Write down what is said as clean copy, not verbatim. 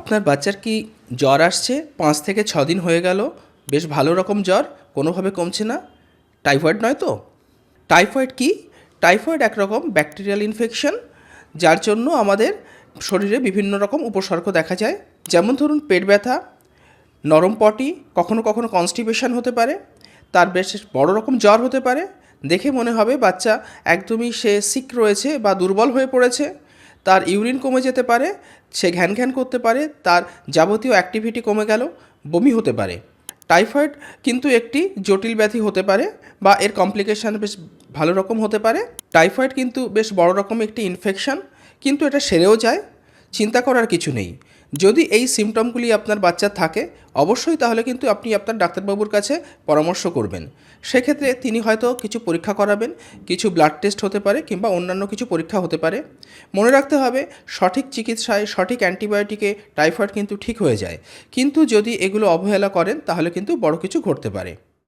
আপনার বাচ্চার কি জ্বর আসছে 5 থেকে 6 দিন হয়ে গেল, বেশ ভালো রকম জ্বর, কোনোভাবে কমছে না? টাইফয়েড নয় তো? টাইফয়েড কি? টাইফয়েড একরকম ব্যাকটেরিয়াল ইনফেকশন, যার জন্য আমাদের শরীরে বিভিন্ন রকম উপসর্গ দেখা যায়। যেমন ধরুন পেট ব্যথা, নরম পটি, কখনো কখনো কনস্টিপেশন হতে পারে, তার বেশ বড় রকম জ্বর হতে পারে। দেখে মনে হবে বাচ্চা একদমই সে সিক রয়েছে বা দুর্বল হয়ে পড়েছে। তার ইউরিন কমে যেতে পারে, সে ঘ্যান ঘ্যান করতে পারে, তার যাবতীয় অ্যাক্টিভিটি কমে গেল, বমি হতে পারে। টাইফয়েড কিন্তু একটি জটিল ব্যাধি হতে পারে বা এর কমপ্লিকেশান বেশ ভালো রকম হতে পারে। টাইফয়েড কিন্তু বেশ বড় রকম একটি ইনফেকশন, কিন্তু এটা সেরেও যায়, চিন্তা করার কিছু নেই। যদি এই সিমটমগুলি আপনার বাচ্চার থাকে, অবশ্যই তাহলে কিন্তু আপনি আপনার ডাক্তারবাবুর কাছে পরামর্শ করবেন। সেক্ষেত্রে তিনি হয়তো কিছু পরীক্ষা করাবেন, কিছু ব্লাড টেস্ট হতে পারে কিংবা অন্যান্য কিছু পরীক্ষা হতে পারে। মনে রাখতে হবে, সঠিক চিকিৎসায় সঠিক অ্যান্টিবায়োটিকে টাইফয়েড কিন্তু ঠিক হয়ে যায়, কিন্তু যদি এগুলো অবহেলা করেন তাহলে কিন্তু বড় কিছু ঘটতে পারে।